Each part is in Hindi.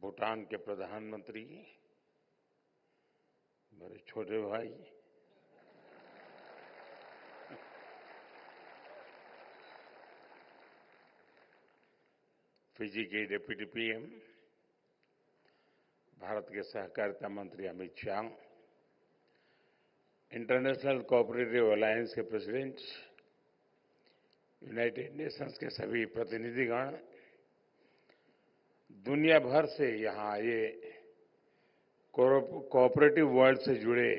भूटान के प्रधानमंत्री, मेरे छोटे भाई, फिजी के डिप्टी पीएम, भारत के सहकारिता मंत्री Amit Shah, international cooperative alliance के प्रेसिडेंट, यूनाइटेड नेशंस के सभी प्रतिनिधिगण, दुनिया भर से यहां आए कोऑपरेटिव वर्ल्ड से जुड़े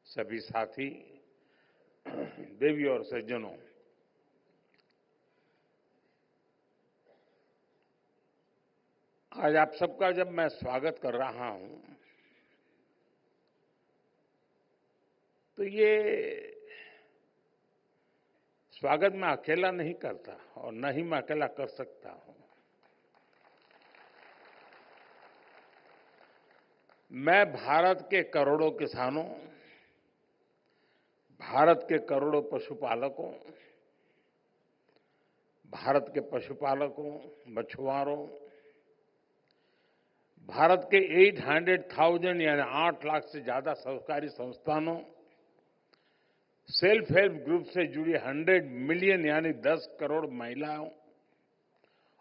सभी साथी, देवी और सज्जनों, आज आप सबका जब मैं स्वागत कर रहा हूं तो ये स्वागत मैं अकेला नहीं करता और न ही मैं अकेला कर सकता हूं। मैं भारत के करोड़ों किसानों, भारत के करोड़ों पशुपालकों, भारत के पशुपालकों, मछुआरों, भारत के 800,000 यानी 8 लाख से ज्यादा सहकारी संस्थानों, सेल्फ हेल्प ग्रुप से जुड़ी 100 मिलियन यानी 10 करोड़ महिलाओं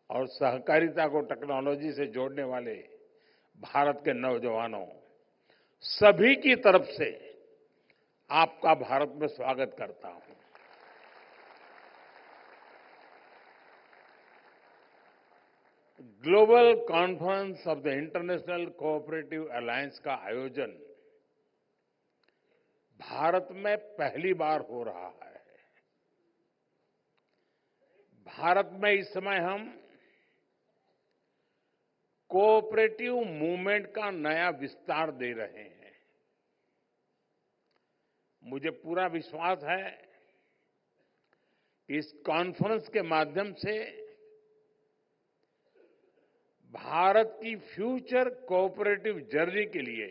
और सहकारिता को टेक्नोलॉजी से जोड़ने वाले भारत के नौजवानों, सभी की तरफ से आपका भारत में स्वागत करता हूं। Global conference of the international cooperative alliance का आयोजन भारत में पहली बार हो रहा है। भारत में इस समय हम कोऑपरेटिव मूवमेंट का नया विस्तार दे रहे हैं। मुझे पूरा विश्वास है कि इस कॉन्फ्रेंस के माध्यम से भारत की फ्यूचर कोऑपरेटिव जर्नी के लिए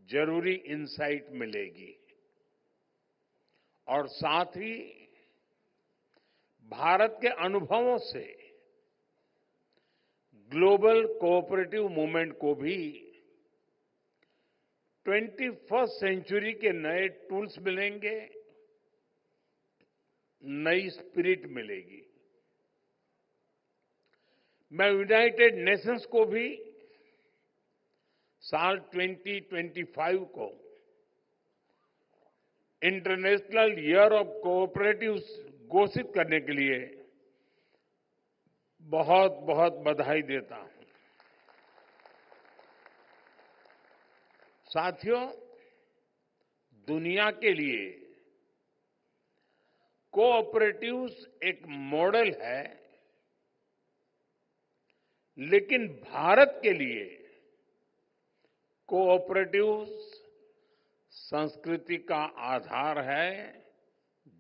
जरूरी इंसाइट मिलेगी और साथ ही भारत के अनुभवों से ग्लोबल कोऑपरेटिव मूवमेंट को भी 21st सेंचुरी के नए टूल्स मिलेंगे, नई स्पिरिट मिलेगी। मैं यूनाइटेड नेशंस को भी साल 2025 को इंटरनेशनल ईयर ऑफ कोऑपरेटिव घोषित करने के लिए बहुत बहुत बधाई देता हूं। साथियों, दुनिया के लिए कोऑपरेटिव्स एक मॉडल है, लेकिन भारत के लिए कोऑपरेटिव्स संस्कृति का आधार है,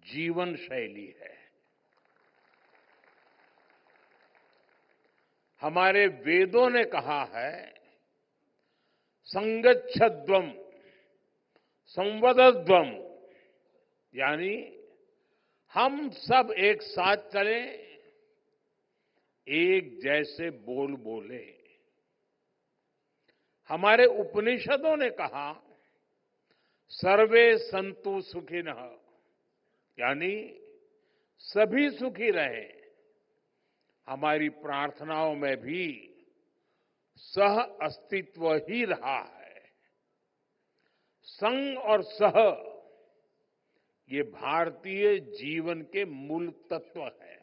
जीवन शैली है। हमारे वेदों ने कहा है, संगच्छध्वम संवदध्वम, यानी हम सब एक साथ चलें, एक जैसे बोल बोले। हमारे उपनिषदों ने कहा, सर्वे संतु सुखिनः, यानी सभी सुखी रहे। हमारी प्रार्थनाओं में भी सह अस्तित्व ही रहा है। संग और सह, ये भारतीय जीवन के मूल तत्व है।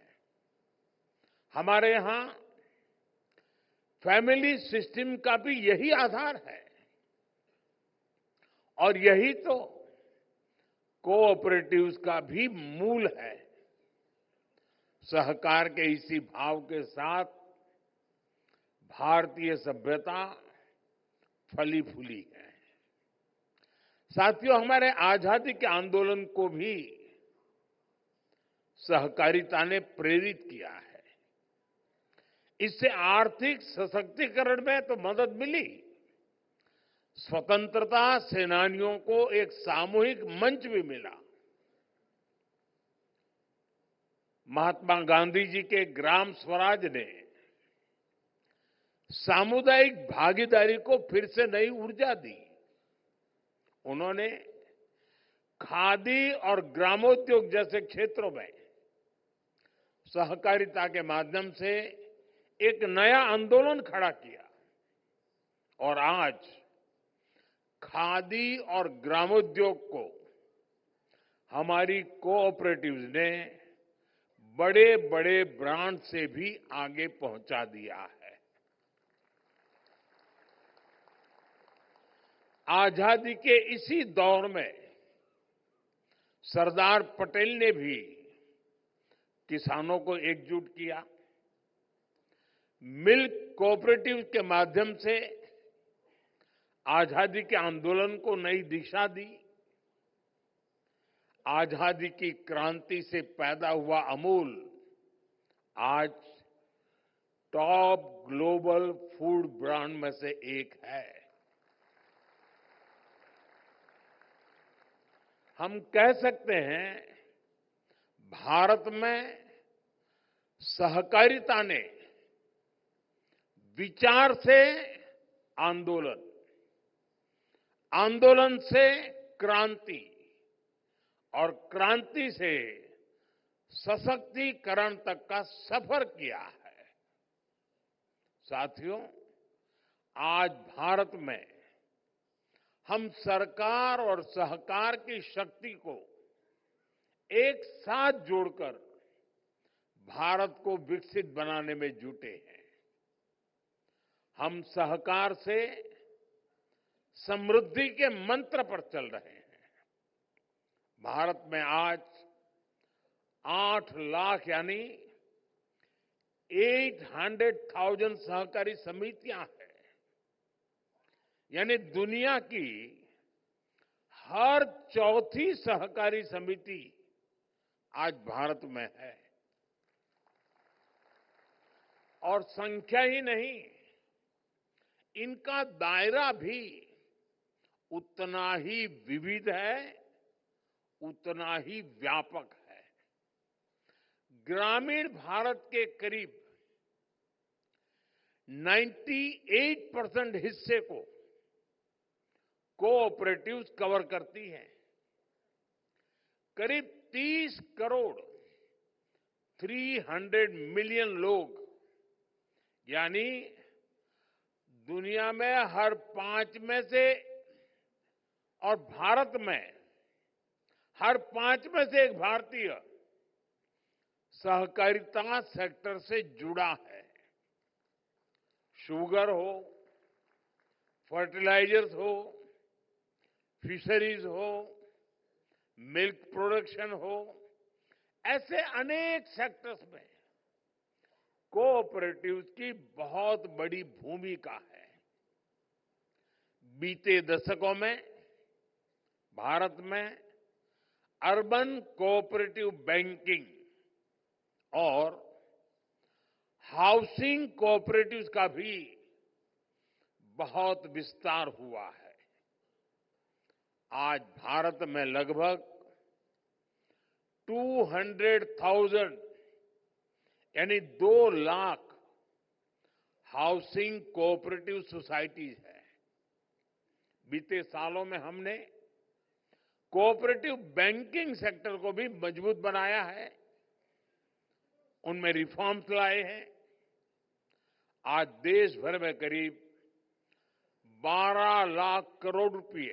हमारे यहां फैमिली सिस्टम का भी यही आधार है और यही तो कोऑपरेटिव्स का भी मूल है। सहकार के इसी भाव के साथ भारतीय सभ्यता फली फूली है। साथियों, हमारे आजादी के आंदोलन को भी सहकारिता ने प्रेरित किया है। इससे आर्थिक सशक्तिकरण में तो मदद मिली, स्वतंत्रता सेनानियों को एक सामूहिक मंच भी मिला। महात्मा गांधी जी के ग्राम स्वराज ने सामुदायिक भागीदारी को फिर से नई ऊर्जा दी। उन्होंने खादी और ग्रामोद्योग जैसे क्षेत्रों में सहकारिता के माध्यम से एक नया आंदोलन खड़ा किया और आज खादी और ग्रामोद्योग को हमारी कोऑपरेटिव्स ने बड़े बड़े ब्रांड से भी आगे पहुंचा दिया है। आजादी के इसी दौर में सरदार पटेल ने भी किसानों को एकजुट किया। मिल्क कोऑपरेटिव के माध्यम से आजादी के आंदोलन को नई दिशा दी। आजादी की क्रांति से पैदा हुआ अमूल आज टॉप ग्लोबल फूड ब्रांड में से एक है। हम कह सकते हैं भारत में सहकारिता ने विचार से आंदोलन, आंदोलन से क्रांति और क्रांति से सशक्तिकरण तक का सफर किया है। साथियों, आज भारत में हम सरकार और सहकार की शक्ति को एक साथ जोड़कर भारत को विकसित बनाने में जुटे हैं। हम सहकार से समृद्धि के मंत्र पर चल रहे हैं। भारत में आज 8 लाख यानी 800,000 सहकारी समितियां हैं। यानी दुनिया की हर चौथी सहकारी समिति आज भारत में है। और संख्या ही नहीं, इनका दायरा भी उतना ही विविध है, उतना ही व्यापक है। ग्रामीण भारत के करीब 98% हिस्से को कोऑपरेटिव्स कवर करती हैं। करीब 30 करोड़ 300 मिलियन लोग यानी दुनिया में हर 5 में से और भारत में हर 5 में से एक भारतीय सहकारिता सेक्टर से जुड़ा है। शुगर हो, फर्टिलाइजर्स हो, फिशरीज हो, मिल्क प्रोडक्शन हो, ऐसे अनेक सेक्टर्स में कोऑपरेटिव्स की बहुत बड़ी भूमिका है। बीते दशकों में भारत में अर्बन कोऑपरेटिव बैंकिंग और हाउसिंग कोऑपरेटिव्स का भी बहुत विस्तार हुआ है। आज भारत में लगभग 200,000 यानी 2 लाख हाउसिंग कोऑपरेटिव सोसाइटीज है। बीते सालों में हमने कोऑपरेटिव बैंकिंग सेक्टर को भी मजबूत बनाया है, उनमें रिफॉर्म्स लाए हैं। आज देश भर में करीब 12 लाख करोड़ रुपए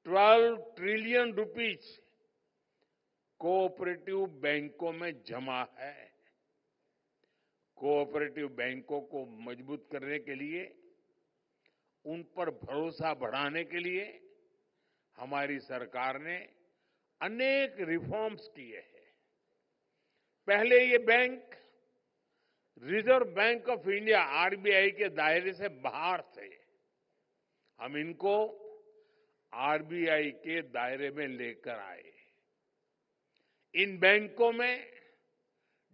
12 ट्रिलियन रुपीज कोऑपरेटिव बैंकों में जमा है। कोऑपरेटिव बैंकों को मजबूत करने के लिए, उन पर भरोसा बढ़ाने के लिए हमारी सरकार ने अनेक रिफॉर्म्स किए हैं। पहले ये bank reserve bank of India RBI के दायरे से बाहर थे। हम इनको आरबीआई के दायरे में लेकर आए। इन बैंकों में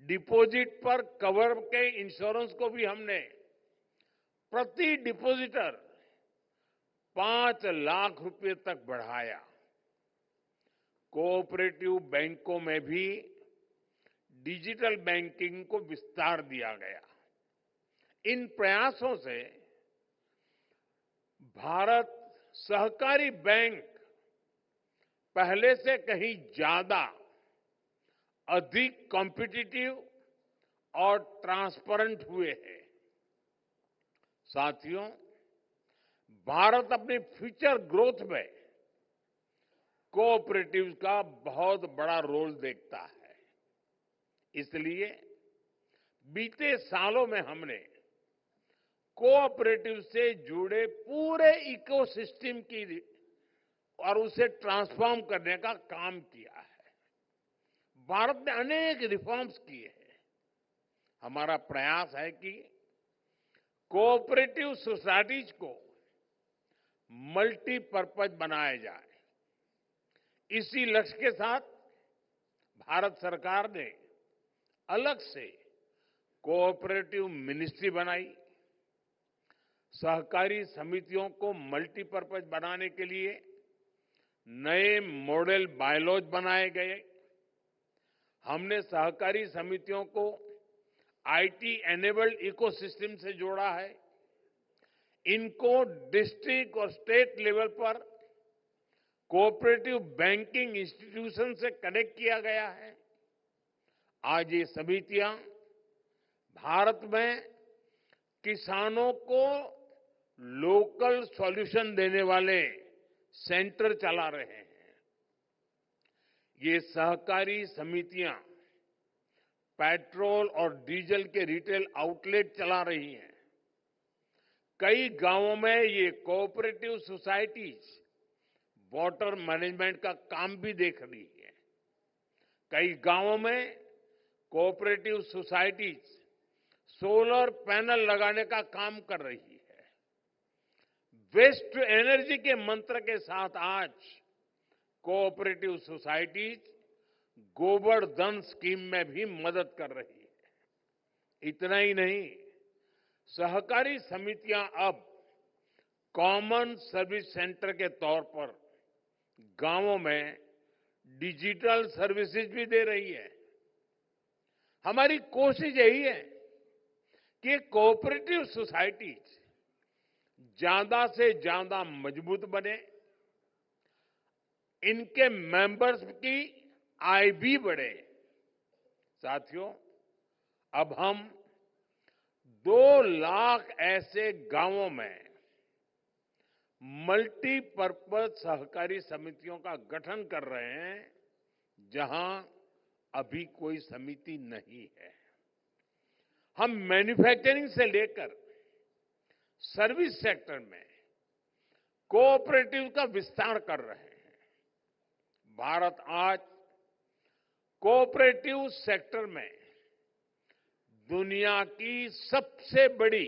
डिपॉजिट पर कवर के इंश्योरेंस को भी हमने प्रति डिपॉजिटर 5 लाख रुपए तक बढ़ाया। कोऑपरेटिव बैंकों में भी डिजिटल बैंकिंग को विस्तार दिया गया। इन प्रयासों से भारत सहकारी बैंक पहले से कहीं ज्यादा अधिक कॉम्पिटिटिव और ट्रांसपेरेंट हुए हैं। साथियों, भारत अपनी फ्यूचर ग्रोथ में कोऑपरेटिव्स का बहुत बड़ा रोल देखता है। इसलिए बीते सालों में हमने कोऑपरेटिव से जुड़े पूरे इकोसिस्टम की और उसे ट्रांसफॉर्म करने का काम किया है। भारत ने अनेक रिफॉर्म्स किए हैं। हमारा प्रयास है कि कोऑपरेटिव सोसाइटीज को मल्टीपर्पज बनाया जाए। इसी लक्ष्य के साथ भारत सरकार ने अलग से कोऑपरेटिव मिनिस्ट्री बनाई। सहकारी समितियों को मल्टीपर्पज बनाने के लिए नए मॉडल बायलॉज बनाए गए। हमने सहकारी समितियों को आईटी एनेबल्ड इकोसिस्टम से जोड़ा है। इनको डिस्ट्रिक्ट और स्टेट लेवल पर कोऑपरेटिव बैंकिंग इंस्टीट्यूशन से कनेक्ट किया गया है। आज ये समितियां भारत में किसानों को लोकल सॉल्यूशन देने वाले सेंटर चला रहे हैं। ये सहकारी समितियां पेट्रोल और डीजल के रिटेल आउटलेट चला रही हैं। कई गांवों में ये कोऑपरेटिव सोसाइटीज वाटर मैनेजमेंट का काम भी देख रही है। कई गांवों में कोऑपरेटिव सोसाइटीज सोलर पैनल लगाने का काम कर रही है। वेस्ट टू एनर्जी के मंत्र के साथ आज कोऑपरेटिव सोसाइटीज गोबर धन स्कीम में भी मदद कर रही है। इतना ही नहीं, सहकारी समितियां अब कॉमन सर्विस सेंटर के तौर पर गांवों में डिजिटल सर्विसेज भी दे रही है। हमारी कोशिश यही है कि कोऑपरेटिव सोसाइटीज ज्यादा से ज्यादा मजबूत बने, इनके मेंबर्स की आय भी बढ़े। साथियों, अब हम 2 लाख ऐसे गांवों में मल्टीपर्पज सहकारी समितियों का गठन कर रहे हैं जहां अभी कोई समिति नहीं है। हम मैन्युफैक्चरिंग से लेकर सर्विस सेक्टर में कोऑपरेटिव का विस्तार कर रहे हैं। भारत आज कोऑपरेटिव सेक्टर में दुनिया की सबसे बड़ी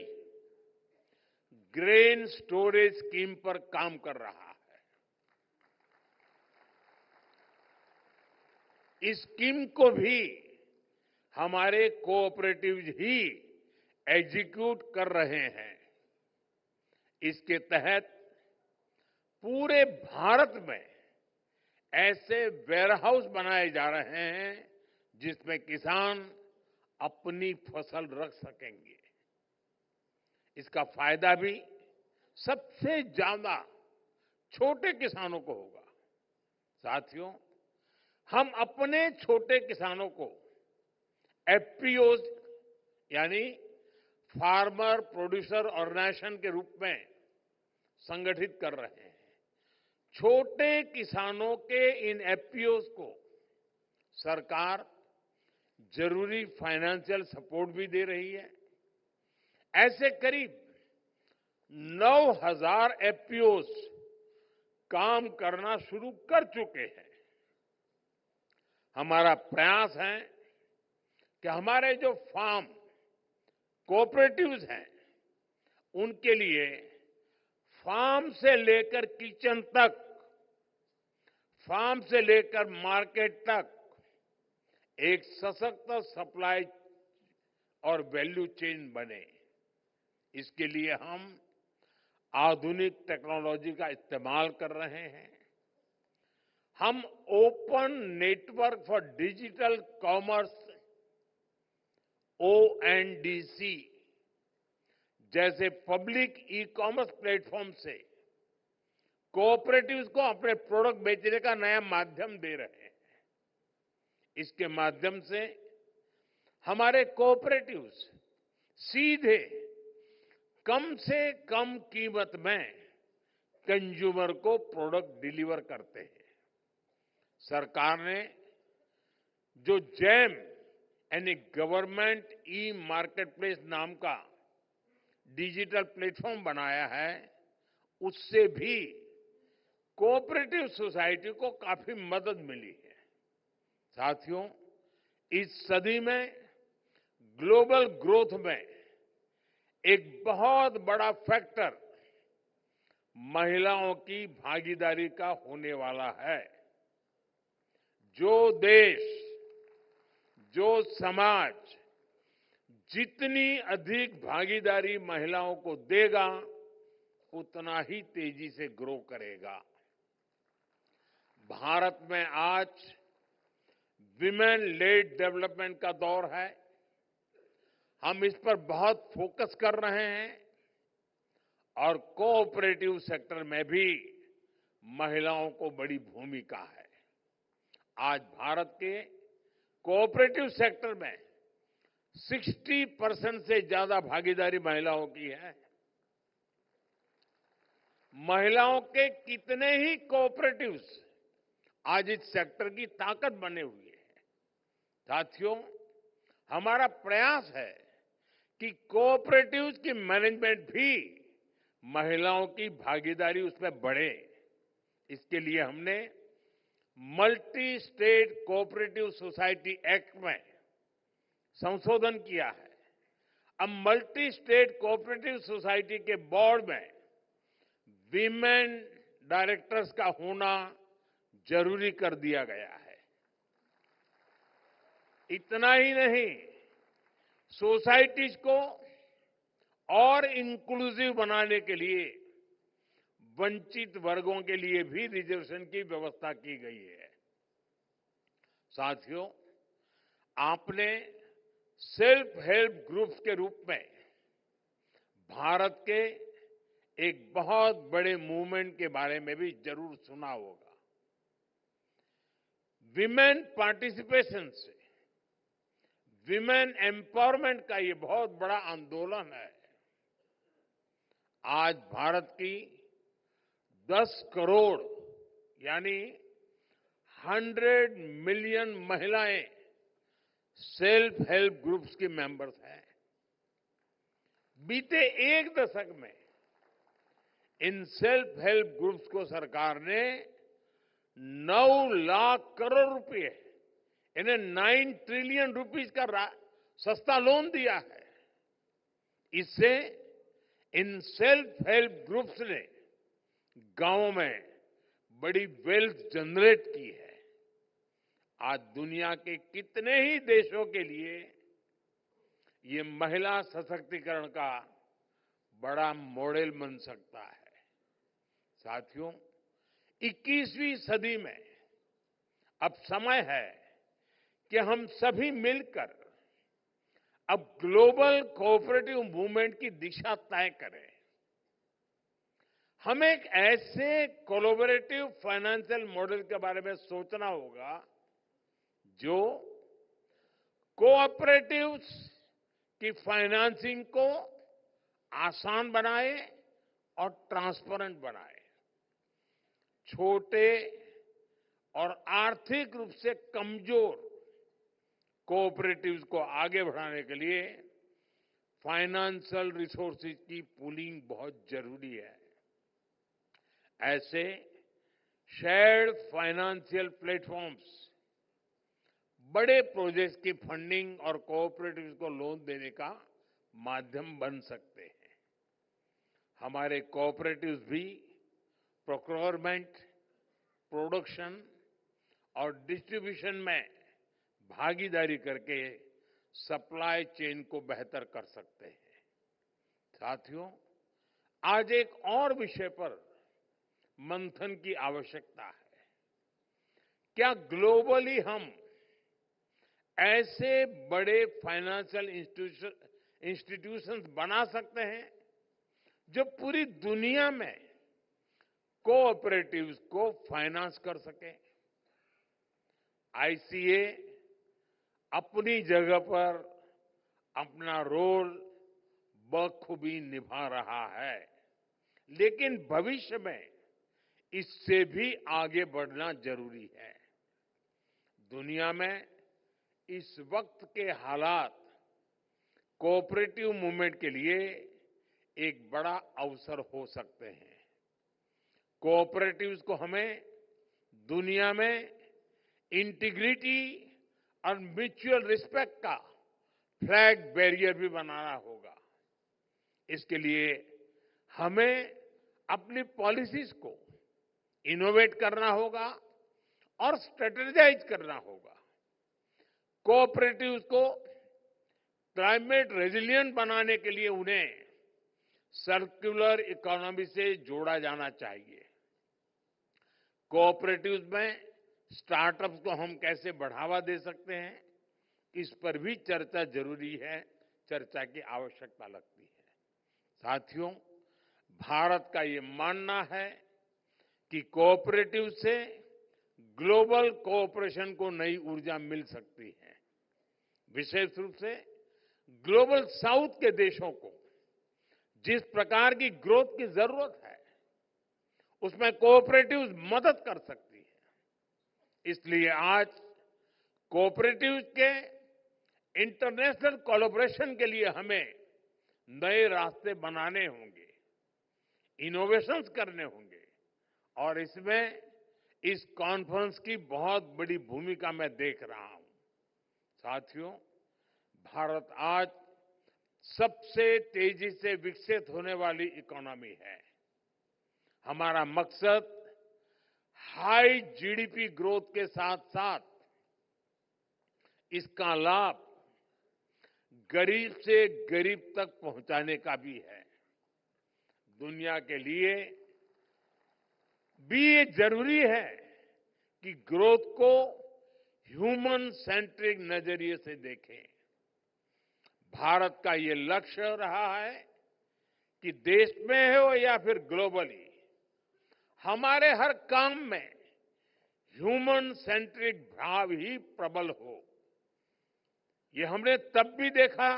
ग्रेन स्टोरेज स्कीम पर काम कर रहा है। इस स्कीम को भी हमारे कोऑपरेटिव ही एग्जीक्यूट कर रहे हैं। इसके तहत पूरे भारत में ऐसे वेयरहाउस बनाए जा रहे हैं जिसमें किसान अपनी फसल रख सकेंगे। इसका फायदा भी सबसे ज्यादा छोटे किसानों को होगा। साथियों, हम अपने छोटे किसानों को एफपीओ यानी फार्मर प्रोड्यूसर ऑर्गेनाइजेशन के रूप में संगठित कर रहे हैं। छोटे किसानों के इन एफपीओ को सरकार जरूरी फाइनेंशियल सपोर्ट भी दे रही है। ऐसे करीब 9,000 एफपीओ काम करना शुरू कर चुके हैं। हमारा प्रयास है कि हमारे जो फार्म कोऑपरेटिव्स हैं उनके लिए फार्म से लेकर किचन तक, फार्म से लेकर मार्केट तक एक सशक्त सप्लाई और वैल्यू चेन बने। इसके लिए हम आधुनिक टेक्नोलॉजी का इस्तेमाल कर रहे हैं। हम open network for digital commerce ONDC जैसे पब्लिक ई कॉमर्स प्लेटफॉर्म से कोऑपरेटिव्स को अपने प्रोडक्ट बेचने का नया माध्यम दे रहे हैं। इसके माध्यम से हमारे कोऑपरेटिव्स सीधे कम से कम कीमत में कंज्यूमर को प्रोडक्ट डिलीवर करते हैं। सरकार ने जो जैम यानी गवर्नमेंट ई मार्केटप्लेस नाम का डिजिटल प्लेटफॉर्म बनाया है, उससे भी कोऑपरेटिव सोसाइटी को काफी मदद मिली है। साथियों, इस सदी में ग्लोबल ग्रोथ में एक बहुत बड़ा फैक्टर महिलाओं की भागीदारी का होने वाला है। जो देश, जो समाज जितनी अधिक भागीदारी महिलाओं को देगा, उतना ही तेजी से ग्रो करेगा। भारत में आज विमेन लेड डेवलपमेंट का दौर है। हम इस पर बहुत फोकस कर रहे हैं और कोऑपरेटिव सेक्टर में भी महिलाओं को बड़ी भूमिका है। आज भारत के कोऑपरेटिव सेक्टर में 60% से ज्यादा भागीदारी महिलाओं की है। महिलाओं के कितने ही कोऑपरेटिव्स आज इस सेक्टर की ताकत बने हुए हैं। साथियों, हमारा प्रयास है कि कोऑपरेटिव्स की मैनेजमेंट भी महिलाओं की भागीदारी उसमें बढ़े। इसके लिए हमने multi state cooperative society act में संशोधन किया है। अब मल्टी स्टेट कोऑपरेटिव सोसाइटी के बोर्ड में वीमेन डायरेक्टर्स का होना जरूरी कर दिया गया है। इतना ही नहीं, सोसाइटीज को और इंक्लूसिव बनाने के लिए वंचित वर्गों के लिए भी रिजर्वेशन की व्यवस्था की गई है। साथियों, आपने सेल्फ हेल्प ग्रुप्स के रूप में भारत के एक बहुत बड़े मूवमेंट के बारे में भी जरूर सुना होगा। विमेन पार्टिसिपेशन से विमेन एम्पावरमेंट का ये बहुत बड़ा आंदोलन है। आज भारत की 10 करोड़ यानी 100 मिलियन महिलाएं सेल्फ हेल्प ग्रुप्स की मेंबर्स हैं। बीते एक दशक में इन सेल्फ हेल्प ग्रुप्स को सरकार ने 9 लाख करोड़ रुपए, इन्हें 9 ट्रिलियन रुपीस का सस्ता लोन दिया है। इससे इन सेल्फ हेल्प ग्रुप्स ने गांवों में बड़ी वेल्थ जनरेट की है। आज दुनिया के कितने ही देशों के लिए ये महिला सशक्तिकरण का बड़ा मॉडल बन सकता है। साथियों, 21वीं सदी में अब समय है कि हम सभी मिलकर अब ग्लोबल कोऑपरेटिव मूवमेंट की दिशा तय करें। हमें एक ऐसे कोलैबोरेटिव फाइनेंशियल मॉडल के बारे में सोचना होगा जो कोऑपरेटिव्स की फाइनेंसिंग को आसान बनाए और ट्रांसपेरेंट बनाए। छोटे और आर्थिक रूप से कमजोर कोऑपरेटिव्स को आगे बढ़ाने के लिए फाइनेंशियल रिसोर्सेज की पूलिंग बहुत जरूरी है। ऐसे शेयर्ड फाइनेंशियल प्लेटफॉर्म्स बड़े प्रोजेक्ट्स की फंडिंग और कोऑपरेटिव्स को लोन देने का माध्यम बन सकते हैं। हमारे कोऑपरेटिव्स भी प्रोक्योरमेंट, प्रोडक्शन और डिस्ट्रीब्यूशन में भागीदारी करके सप्लाई चेन को बेहतर कर सकते हैं। साथियों, आज एक और विषय पर मंथन की आवश्यकता है। क्या ग्लोबली हम ऐसे बड़े फाइनेंशियल इंस्टीट्यूशंस बना सकते हैं जो पूरी दुनिया में कोऑपरेटिव्स को फाइनेंस कर सके। आईसीए अपनी जगह पर अपना रोल बखूबी निभा रहा है, लेकिन भविष्य में इससे भी आगे बढ़ना जरूरी है। दुनिया में इस वक्त के हालात कोऑपरेटिव मूवमेंट के लिए एक बड़ा अवसर हो सकते हैं। कोऑपरेटिव्स को हमें दुनिया में इंटीग्रिटी और म्यूचुअल रिस्पेक्ट का फ्लैग बैरियर भी बनाना होगा। इसके लिए हमें अपनी पॉलिसीज को इनोवेट करना होगा और स्ट्रेटेजाइज करना होगा। कोऑपरेटिव्स को क्लाइमेट रेजिलिएंट बनाने के लिए उन्हें सर्कुलर इकोनॉमी से जोड़ा जाना चाहिए। कोऑपरेटिव्स में स्टार्टअप्स को हम कैसे बढ़ावा दे सकते हैं, इस पर भी चर्चा जरूरी है, चर्चा की आवश्यकता लगती है। साथियों, भारत का ये मानना है कि कोऑपरेटिव से ग्लोबल कोऑपरेशन को नई ऊर्जा मिल सकती है। विशेष रूप से ग्लोबल साउथ के देशों को जिस प्रकार की ग्रोथ की जरूरत है, उसमें कोऑपरेटिव्स मदद कर सकती है। इसलिए आज कोऑपरेटिव्स के इंटरनेशनल कोलैबोरेशन के लिए हमें नए रास्ते बनाने होंगे, इनोवेशंस करने होंगे, और इसमें इस कॉन्फ्रेंस की बहुत बड़ी भूमिका मैं देख रहा हूं। साथियों, भारत आज सबसे तेजी से विकसित होने वाली इकोनॉमी है। हमारा मकसद हाई जीडीपी ग्रोथ के साथ साथ इसका लाभ गरीब से गरीब तक पहुंचाने का भी है। दुनिया के लिए भी ये जरूरी है कि ग्रोथ को ह्यूमन सेंट्रिक नजरिए से देखें। भारत का ये लक्ष्य रहा है कि देश में हो या फिर ग्लोबली, हमारे हर काम में ह्यूमन सेंट्रिक भाव ही प्रबल हो। ये हमने तब भी देखा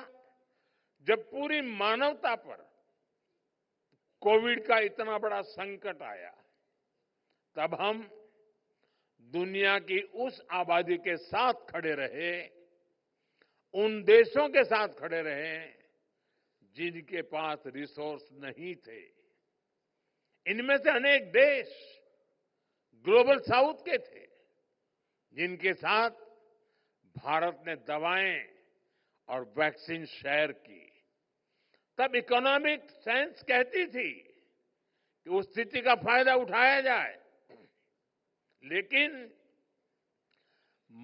जब पूरी मानवता पर कोविड का इतना बड़ा संकट आया। तब हम दुनिया की उस आबादी के साथ खड़े रहे, उन देशों के साथ खड़े रहे जिनके पास रिसोर्स नहीं थे। इनमें से अनेक देश ग्लोबल साउथ के थे, जिनके साथ भारत ने दवाएं और वैक्सीन शेयर की। तब इकोनॉमिक साइंस कहती थी कि उस स्थिति का फायदा उठाया जाए, लेकिन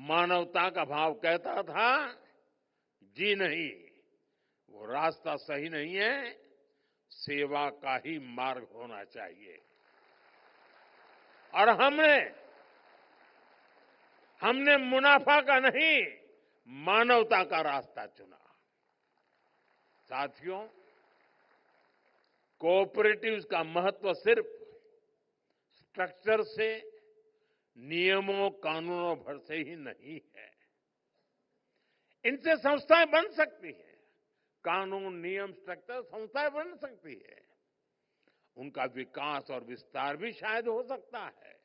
मानवता का भाव कहता था, जी नहीं, वो रास्ता सही नहीं है, सेवा का ही मार्ग होना चाहिए। और हमने मुनाफा का नहीं, मानवता का रास्ता चुना। साथियों, कोऑपरेटिव्स का महत्व सिर्फ स्ट्रक्चर से, नियमों कानूनों भर से ही नहीं है। इनसे संस्थाएं बन सकती हैं, कानून, नियम, स्ट्रक्चर, संस्थाएं बन सकती है। उनका विकास और विस्तार भी शायद हो सकता है,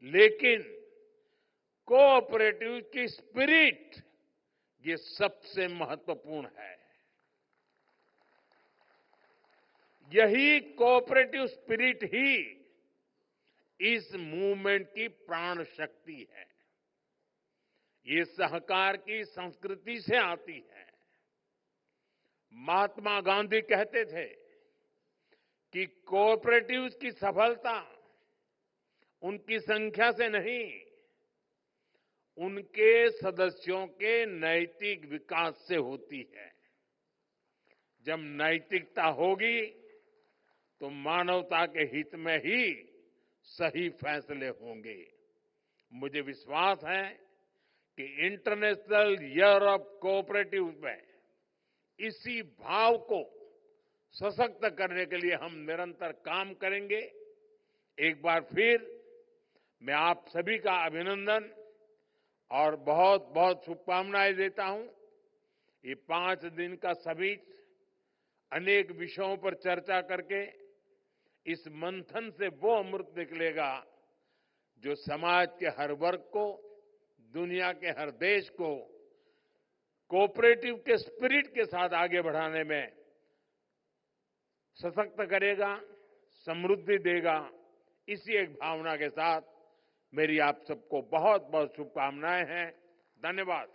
लेकिन कोऑपरेटिव की स्पिरिट ये सबसे महत्वपूर्ण है। यही कोऑपरेटिव स्पिरिट ही इस मूवमेंट की प्राण शक्ति है। ये सहकार की संस्कृति से आती है। महात्मा गांधी कहते थे कि कोऑपरेटिव्स की सफलता उनकी संख्या से नहीं, उनके सदस्यों के नैतिक विकास से होती है। जब नैतिकता होगी तो मानवता के हित में ही सही फैसले होंगे। मुझे विश्वास है कि इंटरनेशनल ईयर ऑफ कोऑपरेटिव में इसी भाव को सशक्त करने के लिए हम निरंतर काम करेंगे। एक बार फिर मैं आप सभी का अभिनंदन और बहुत बहुत शुभकामनाएं देता हूं। ये 5 दिन का समिट अनेक विषयों पर चर्चा करके इस मंथन से वो अमृत निकलेगा जो समाज के हर वर्ग को, दुनिया के हर देश को कोऑपरेटिव के स्पिरिट के साथ आगे बढ़ाने में सशक्त करेगा, समृद्धि देगा। इसी एक भावना के साथ मेरी आप सबको बहुत बहुत शुभकामनाएं हैं। धन्यवाद।